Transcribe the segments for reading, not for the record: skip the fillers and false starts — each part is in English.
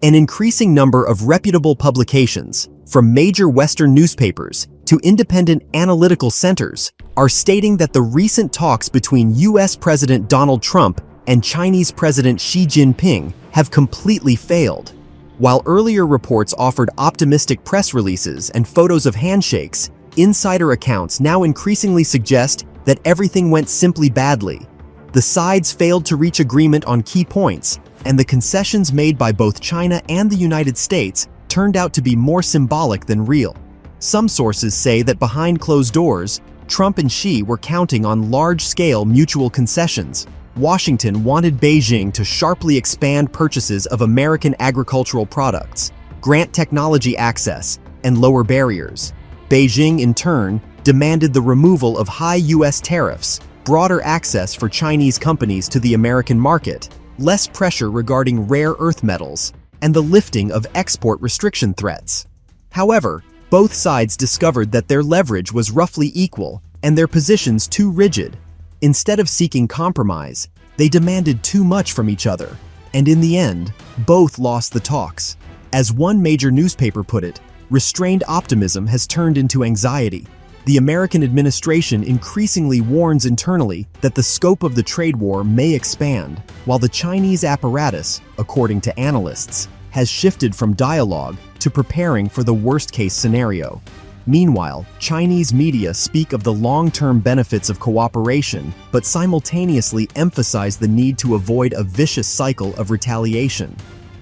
An increasing number of reputable publications, from major Western newspapers to independent analytical centers, are stating that the recent talks between US President Donald Trump and Chinese President Xi Jinping have completely failed. While earlier reports offered optimistic press releases and photos of handshakes, insider accounts now increasingly suggest that everything went simply badly. The sides failed to reach agreement on key points, and the concessions made by both China and the United States turned out to be more symbolic than real. Some sources say that behind closed doors, Trump and Xi were counting on large-scale mutual concessions. Washington wanted Beijing to sharply expand purchases of American agricultural products, grant technology access, and lower barriers. Beijing, in turn, demanded the removal of high US tariffs, broader access for Chinese companies to the American market, less pressure regarding rare earth metals, and the lifting of export restriction threats. However, both sides discovered that their leverage was roughly equal and their positions too rigid. Instead of seeking compromise, they demanded too much from each other, and in the end, both lost the talks. As one major newspaper put it, restrained optimism has turned into anxiety. The American administration increasingly warns internally that the scope of the trade war may expand, while the Chinese apparatus, according to analysts, has shifted from dialogue to preparing for the worst-case scenario. Meanwhile, Chinese media speak of the long-term benefits of cooperation, but simultaneously emphasize the need to avoid a vicious cycle of retaliation.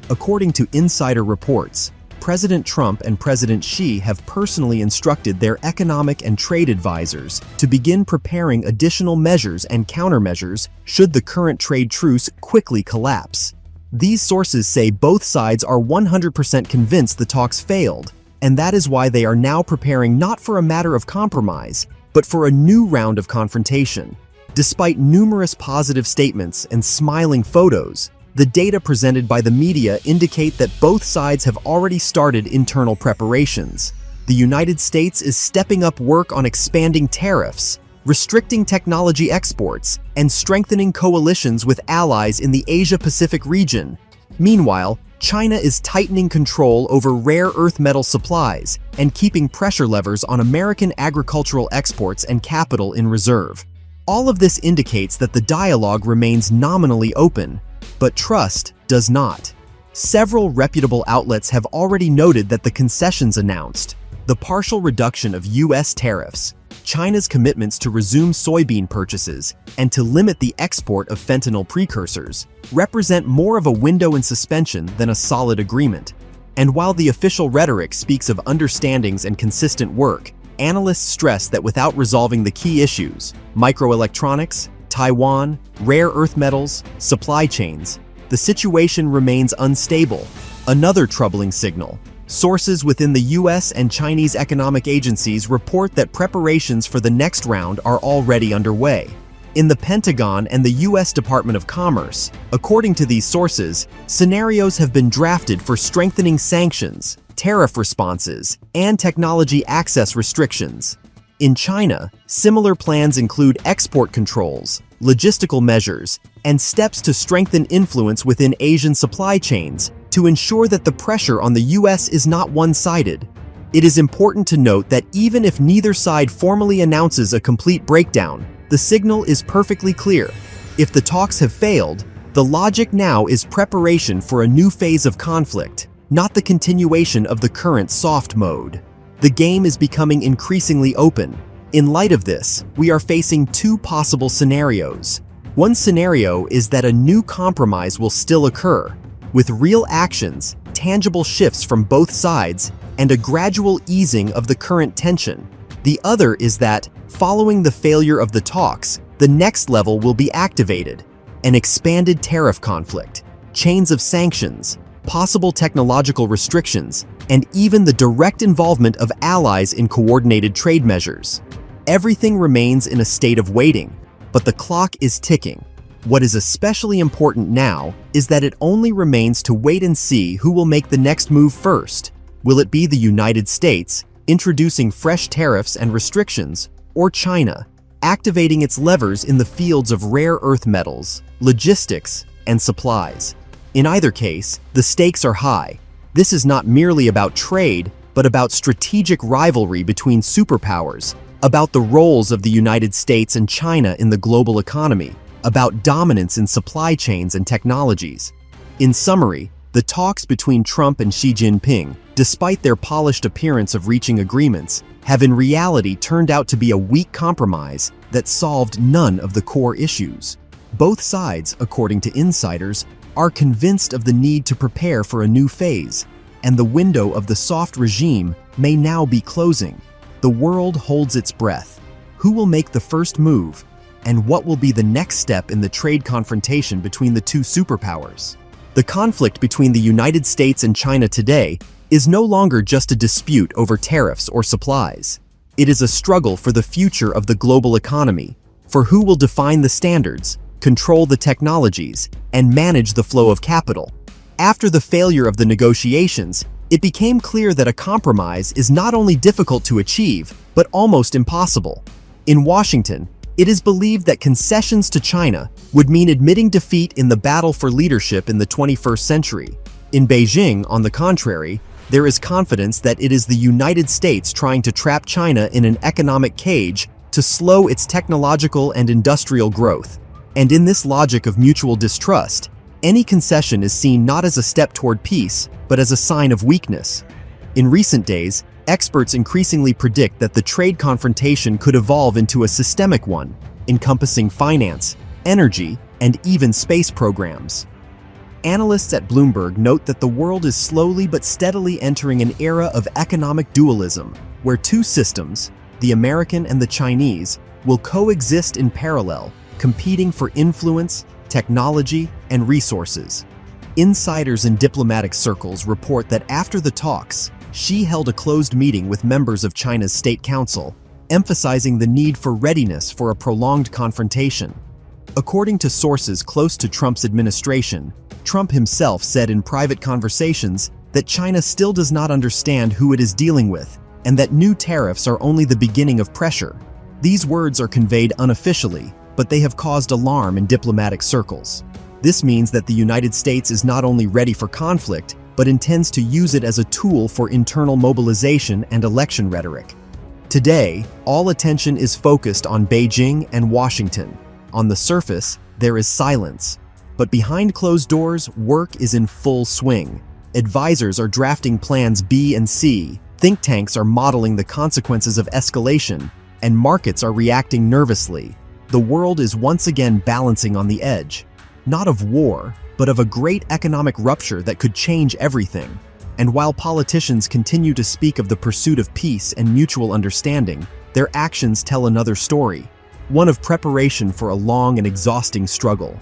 According to insider reports, President Trump and President Xi have personally instructed their economic and trade advisors to begin preparing additional measures and countermeasures should the current trade truce quickly collapse. These sources say both sides are 100% convinced the talks failed, and that is why they are now preparing not for a matter of compromise, but for a new round of confrontation. Despite numerous positive statements and smiling photos, the data presented by the media indicate that both sides have already started internal preparations. The United States is stepping up work on expanding tariffs, restricting technology exports, and strengthening coalitions with allies in the Asia-Pacific region. Meanwhile, China is tightening control over rare earth metal supplies and keeping pressure levers on American agricultural exports and capital in reserve. All of this indicates that the dialogue remains nominally open, but trust does not. Several reputable outlets have already noted that the concessions announced, the partial reduction of US tariffs, China's commitments to resume soybean purchases, and to limit the export of fentanyl precursors, represent more of a window in suspension than a solid agreement. And while the official rhetoric speaks of understandings and consistent work, analysts stress that without resolving the key issues, microelectronics, Taiwan, rare earth metals, supply chains, the situation remains unstable. Another troubling signal. Sources within the US and Chinese economic agencies report that preparations for the next round are already underway. In the Pentagon and the US Department of Commerce, according to these sources, scenarios have been drafted for strengthening sanctions, tariff responses, and technology access restrictions. In China, similar plans include export controls, logistical measures, and steps to strengthen influence within Asian supply chains to ensure that the pressure on the US is not one-sided. It is important to note that even if neither side formally announces a complete breakdown, the signal is perfectly clear. If the talks have failed, the logic now is preparation for a new phase of conflict, not the continuation of the current soft mode. The game is becoming increasingly open. In light of this, we are facing two possible scenarios. One scenario is that a new compromise will still occur, with real actions, tangible shifts from both sides, and a gradual easing of the current tension. The other is that, following the failure of the talks, the next level will be activated: an expanded tariff conflict, chains of sanctions, possible technological restrictions, and even the direct involvement of allies in coordinated trade measures. Everything remains in a state of waiting, but the clock is ticking. What is especially important now is that it only remains to wait and see who will make the next move first. Will it be the United States, introducing fresh tariffs and restrictions, or China, activating its levers in the fields of rare earth metals, logistics, and supplies? In either case, the stakes are high. This is not merely about trade, but about strategic rivalry between superpowers, about the roles of the United States and China in the global economy, about dominance in supply chains and technologies. In summary, the talks between Trump and Xi Jinping, despite their polished appearance of reaching agreements, have in reality turned out to be a weak compromise that solved none of the core issues. Both sides, according to insiders, are convinced of the need to prepare for a new phase, and the window of the soft regime may now be closing. The world holds its breath. Who will make the first move, and what will be the next step in the trade confrontation between the two superpowers? The conflict between the United States and China today is no longer just a dispute over tariffs or supplies. It is a struggle for the future of the global economy, for who will define the standards, control the technologies, and manage the flow of capital. After the failure of the negotiations, it became clear that a compromise is not only difficult to achieve, but almost impossible. In Washington, it is believed that concessions to China would mean admitting defeat in the battle for leadership in the 21st century. In Beijing, on the contrary, there is confidence that it is the United States trying to trap China in an economic cage to slow its technological and industrial growth. And in this logic of mutual distrust, any concession is seen not as a step toward peace, but as a sign of weakness. In recent days, experts increasingly predict that the trade confrontation could evolve into a systemic one, encompassing finance, energy, and even space programs. Analysts at Bloomberg note that the world is slowly but steadily entering an era of economic dualism, where two systems, the American and the Chinese, will coexist in parallel, competing for influence, technology, and resources. Insiders in diplomatic circles report that after the talks, Xi held a closed meeting with members of China's State Council, emphasizing the need for readiness for a prolonged confrontation. According to sources close to Trump's administration, Trump himself said in private conversations that China still does not understand who it is dealing with, and that new tariffs are only the beginning of pressure. These words are conveyed unofficially, but they have caused alarm in diplomatic circles. This means that the United States is not only ready for conflict, but intends to use it as a tool for internal mobilization and election rhetoric. Today, all attention is focused on Beijing and Washington. On the surface, there is silence. But behind closed doors, work is in full swing. Advisors are drafting plans B and C, think tanks are modeling the consequences of escalation, and markets are reacting nervously. The world is once again balancing on the edge, not of war, but of a great economic rupture that could change everything. And while politicians continue to speak of the pursuit of peace and mutual understanding, their actions tell another story, one of preparation for a long and exhausting struggle.